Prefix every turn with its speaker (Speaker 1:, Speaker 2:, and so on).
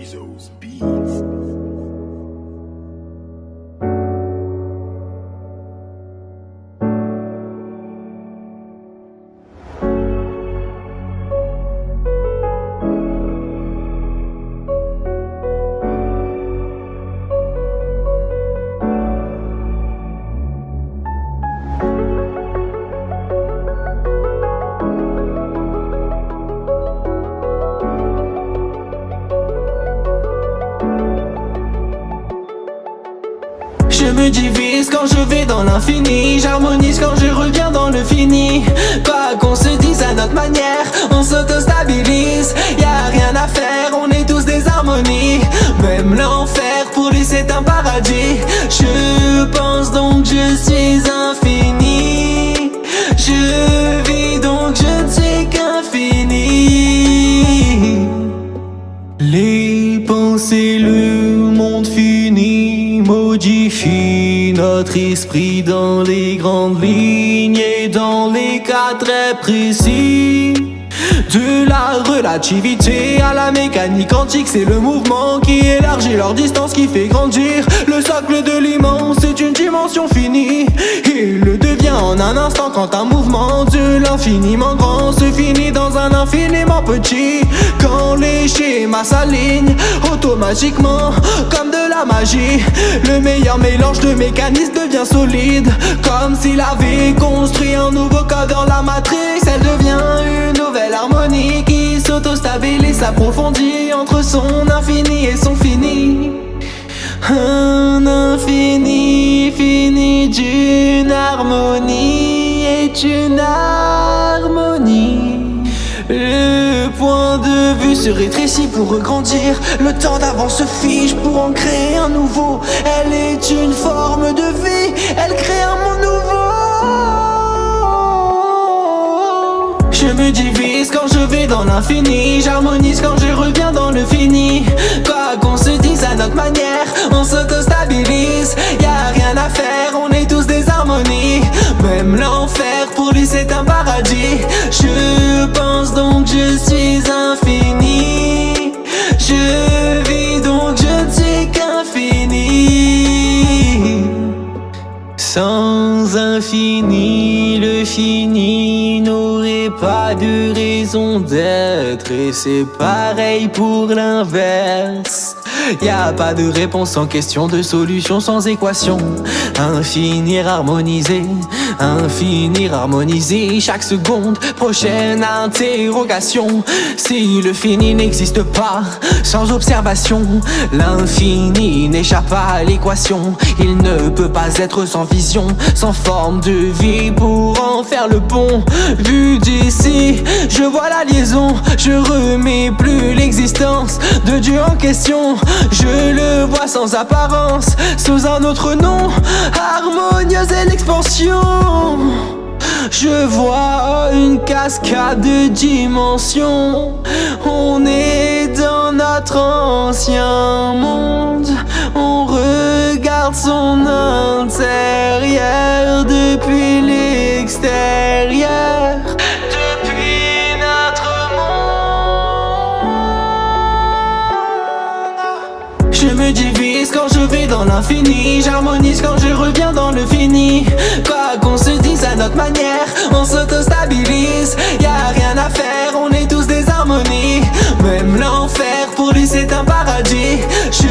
Speaker 1: Bezos Beats.
Speaker 2: Je me divise quand je vais dans l'infini, j'harmonise quand je reviens dans le fini. Quoi qu'on se dise à notre manière, on s'auto-stabilise. Y'a rien à faire, on est tous des harmonies. Même l'enfer pour lui c'est un paradis. Je pense donc je suis infini. Je vis donc je ne suis qu'infini. Les pensées, le monde fini modifie notre esprit dans les grandes lignes et dans les cas très précis. De la relativité à la mécanique quantique, c'est le mouvement qui élargit leur distance, qui fait grandir le socle de l'immense. C'est une dimension finie, il le devient en un instant quand un mouvement de l'infiniment grand se finit dans un infiniment petit. Quand les schémas s'alignent automatiquement comme de la magie, le meilleur mélange de mécanismes devient solide, comme s'il avait construit un nouveau code dans la matrice. Elle devient une nouvelle harmonie qui s'auto-stabilise, s'approfondit entre son infini et son fini. Un infini fini d'une harmonie est une harmonie. Le point de vue se rétrécit pour regrandir, le temps d'avant se fige pour en créer un nouveau. Elle est une forme de vie, elle crée un monde nouveau. Je me divise quand je vais dans l'infini, j'harmonise quand je reviens dans le fini. Quoi qu'on se dise à notre manière, on s'auto-stabilise. Y'a rien à faire, on est tous des harmonies. Même l'enfer pour lui c'est un paradis. Je pense donc je suis infini. Je vis donc je ne suis qu'infini. Sans infini, le fini n'aurait pas de raison d'être. Et c'est pareil pour l'inverse. Y'a pas de réponse sans question, de solution sans équation. Infinir harmonisé, infinir harmonisé. Chaque seconde, prochaine interrogation. Si le fini n'existe pas sans observation, l'infini n'échappe pas à l'équation. Il ne peut pas être sans vision, sans forme de vie pour en faire le pont. Vu d'ici, je vois la liaison. Je remets plus l'existence de Dieu en question. Je le vois sans apparence, sous un autre nom, harmonieuse est l'expansion. Je vois une cascade de dimensions. On est dans notre ancien monde. On regarde son intérieur depuis l'extérieur. Depuis notre monde. Je me divise quand je vais dans l'infini, j'harmonise quand je reviens dans le fini. Quoi qu'on se dise à notre manière, on s'auto-stabilise. Y'a rien à faire, on est tous des harmonies. Même l'enfer pour lui c'est un paradis. Je